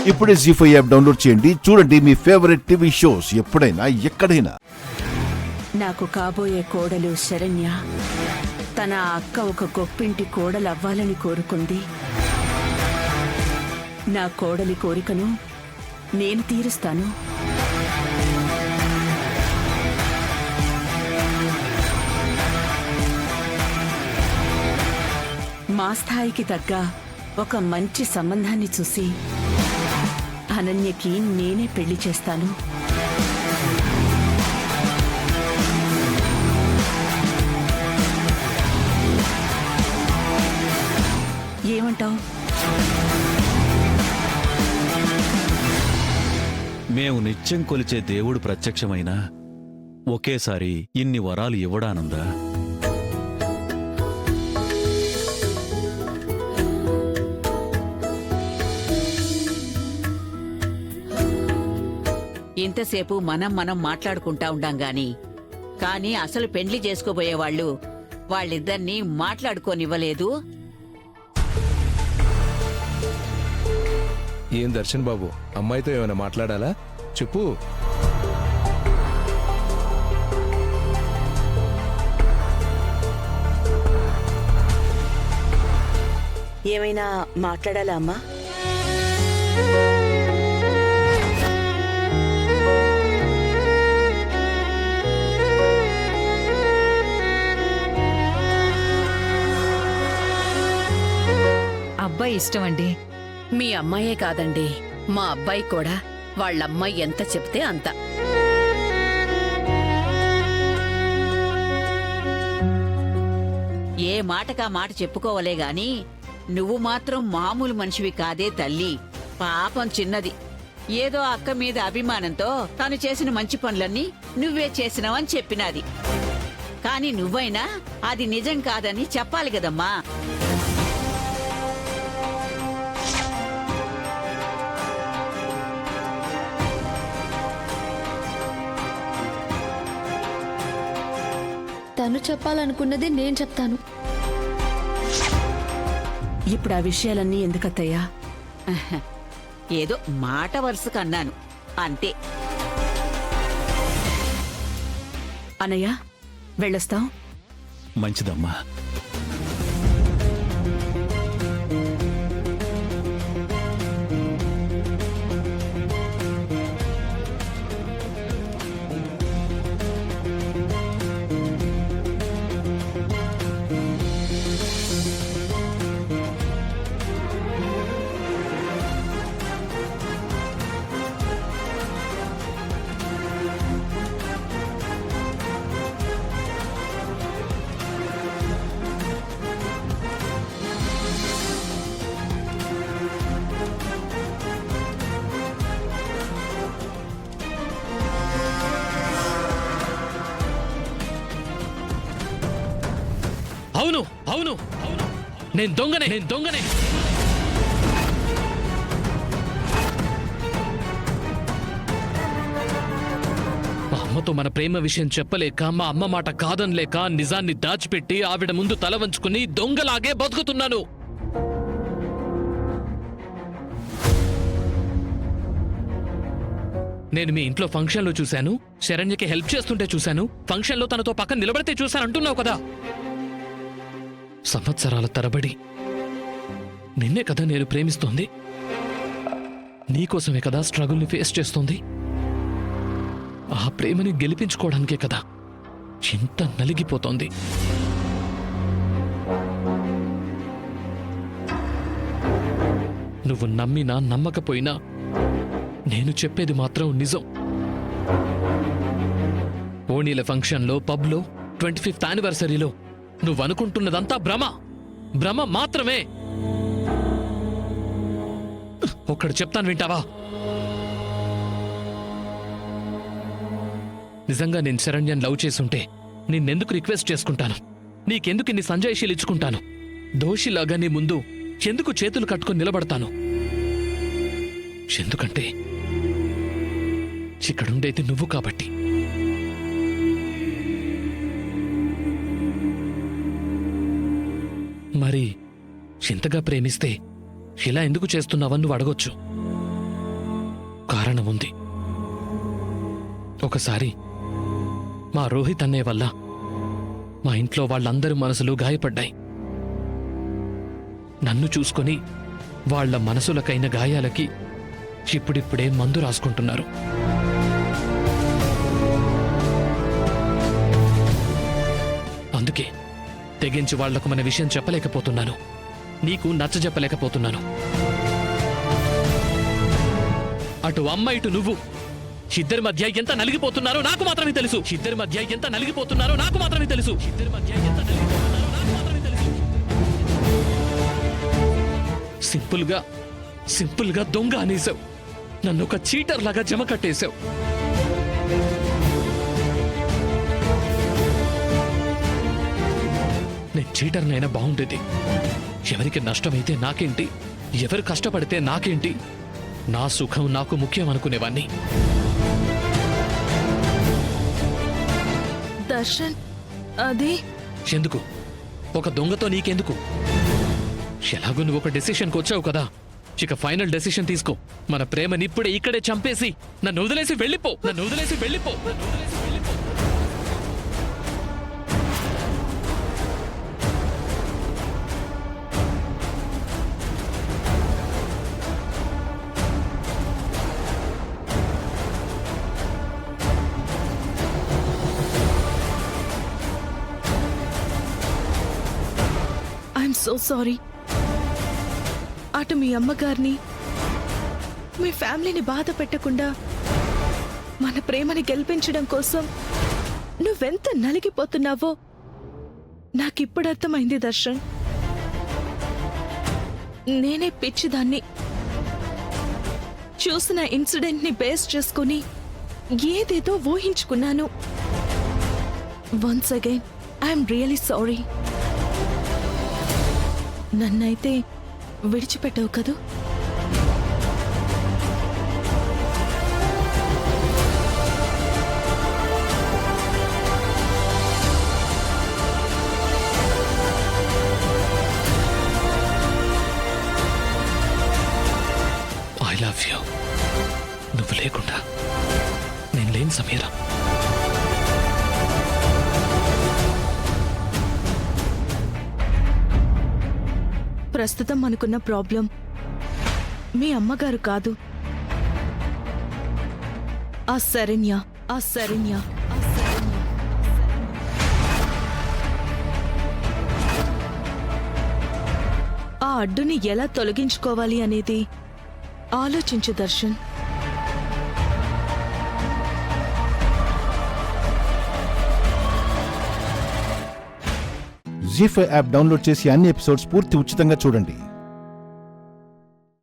ఇప్పుడే జీ5 app download చేయండి. చూడండి మీ ఫేవరెట్ టీవీ షోస్ ఎప్పుడైనా ఎక్కడైనా. నాకు కాబోయే కోడలు శరణ్య తన అక్క ఒక గొప్పింటి కోడలవ్వాలని కోరుకుంది. నా కోడలి కోరికను నేను తీరుస్తాను. మా స్థాయికి తగ్గ ఒక మంచి సంబంధాన్ని చూసి అనన్యకి నేనే పెళ్లి చేస్తాను. ఏమంటావ్? మేము నిత్యం కొలిచే దేవుడు ప్రత్యక్షమైనా ఒకేసారి ఇన్ని వరాలు ఇవ్వడానుందా? ఇంతసేపు మనం మాట్లాడుకుంటా ఉండాం గాని కానీ అసలు పెండ్లి చేసుకోబోయేవాళ్లు వాళ్ళిద్దరినీ మాట్లాడుకోనివ్వలేదు. ఏం దర్శన్ బాబు, అమ్మాయితో ఏమైనా మాట్లాడాలా? చెప్పు. ఏమైనా మాట్లాడాలా అమ్మా? అబ్బాయి ఇష్టమండి. మీ అమ్మాయే కాదండి, మా అబ్బాయి కూడా వాళ్ళమ్మాయి ఎంత చెప్తే అంత. ఏ మాటకా మాట చెప్పుకోవలే గాని నువ్వు మాత్రం మామూలు మనిషివి కాదే తల్లి. పాపం చిన్నది ఏదో అక్క మీద అభిమానంతో తను చేసిన మంచి పనులన్నీ నువ్వే చేసినావని చెప్పినది. కాని నువ్వైనా అది నిజం కాదని చెప్పాలి కదమ్మా. తను చెప్పాలనుకున్నది నేను చెప్తాను. ఇప్పుడు ఆ విషయాలన్నీ ఎందుకత్తయ్యా? ఏదో మాట వరుసకు అన్నాను అంతే. అనయ్య, వెళ్ళొస్తాం. మంచిదమ్మా. అవును అవును నేను దొంగనే. మా అమ్మతో మన ప్రేమ విషయం చెప్పలేక, మా అమ్మ మాట కాదనలేక నిజాన్ని దాచిపెట్టి ఆవిడ ముందు తల వంచుకుని దొంగలాగే బతుకుతున్నాను. నేను మీ ఇంట్లో ఫంక్షన్లో చూశాను, శరణ్యకి హెల్ప్ చేస్తుంటే చూశాను, ఫంక్షన్లో తనతో పక్కన నిలబడితే చూశాను అంటున్నావు కదా. సంవత్సరాల తరబడి నిన్నే కదా నేను ప్రేమిస్తోంది, నీకోసమే కదా స్ట్రగుల్ని ఫేస్ చేస్తోంది. ఆ ప్రేమని గెలిపించుకోవడానికే కదా ఇంత నలిగిపోతోంది. నువ్వు నమ్మినా నమ్మకపోయినా నేను చెప్పేది మాత్రం నిజం. ఓణీల ఫంక్షన్లో, పబ్లో, 25th యానివర్సరీలో నువ్వనుకుంటున్నదంతా భ్రమ మాత్రమే. ఒక్కడు చెప్తాను, వింటావా? నిజంగా నేను శరణ్యం లవ్ చేసుంటే నిన్నెందుకు రిక్వెస్ట్ చేసుకుంటాను? నీకెందుకు ఇన్ని సంజాయిషీలు ఇచ్చుకుంటాను? దోషిలాగా నీ ముందు ఎందుకు చేతులు కట్టుకుని నిలబడతాను? ఎందుకంటే ఇక్కడుండేది నువ్వు కాబట్టి. మరి ఇంతగా ప్రేమిస్తే ఇలా ఎందుకు చేస్తున్నావని నువ్వు అడగొచ్చు. కారణముంది. ఒకసారి మా రోహిత్ అన్నే వల్ల మా ఇంట్లో వాళ్ళందరి మనసులు గాయపడ్డాయి. నన్ను చూసుకొని వాళ్ళ మనసులకైన గాయాలకి ఇప్పుడిప్పుడే మందు రాసుకుంటున్నారు. అందుకే తెగించి వాళ్లకు మన విషయం చెప్పలేకపోతున్నాను. నీకు నచ్చజెప్పలేకపోతున్నాను. అటు అమ్మ ఇటు నువ్వు ఇద్దరి మధ్య ఎంత నలిగిపోతున్నారో నాకు మాత్రమే తెలుసు. ఇద్దరి మధ్య ఎంత నలిగిపోతున్నారో నాకు మాత్రమే తెలుసు. ఇద్దరి మధ్య ఎంత నలిగిపోతున్నారో నాకు మాత్రమే తెలుసు. సింపుల్గా దొంగ అనేసావు. నన్ను ఒక చీటర్ లాగా జమ కట్టేశావు. నేను చీటర్నైనా బాగుండేది. ఎవరికి నష్టమైతే నాకేంటి, ఎవరు కష్టపడితే నాకేంటి, నా సుఖం నాకు ముఖ్యం అనుకునేవాణ్ణి. దర్శన్, అది ఎందుకు? ఒక దొంగతో నీకెందుకు? ఎలాగో నువ్వు ఒక డెసిషన్కి వచ్చావు కదా, ఇక ఫైనల్ డెసిషన్ తీసుకో. మన ప్రేమని ఇప్పుడే ఇక్కడే చంపేసి నన్ను వదిలేసి వెళ్ళిపో. నన్ను వదిలేసి వెళ్ళిపో. I'm so sorry. అటు మీ అమ్మగారిని, మీ ఫ్యామిలీని బాధ పెట్టకుండా మన ప్రేమని గెలిపించడం కోసం నువ్వెంత నలిగిపోతున్నావో నాకిప్పుడు అర్థమైంది దర్శన్. నేనే పిచ్చిదాన్ని. చూసిన ఇన్సిడెంట్ ని బేస్ చేసుకుని ఏదేదో ఊహించుకున్నాను. Once again I'm really sorry. నన్నైతే విడిచిపెట్టవు కదూ? I love you. నువ్వు లేకుండా నేను లేని సమీరా. ప్రస్తుతం మనకున్న ప్రాబ్లం మీ అమ్మగారు కాదు, ఆ శరణ్య. ఆ అడ్డుని ఎలా తొలగించుకోవాలి అనేది ఆలోచించు దర్శన్. జీ5 యాప్ డౌన్లోడ్ చేసి అన్ని ఎపిసోడ్స్ పూర్తి ఉచితంగా చూడండి.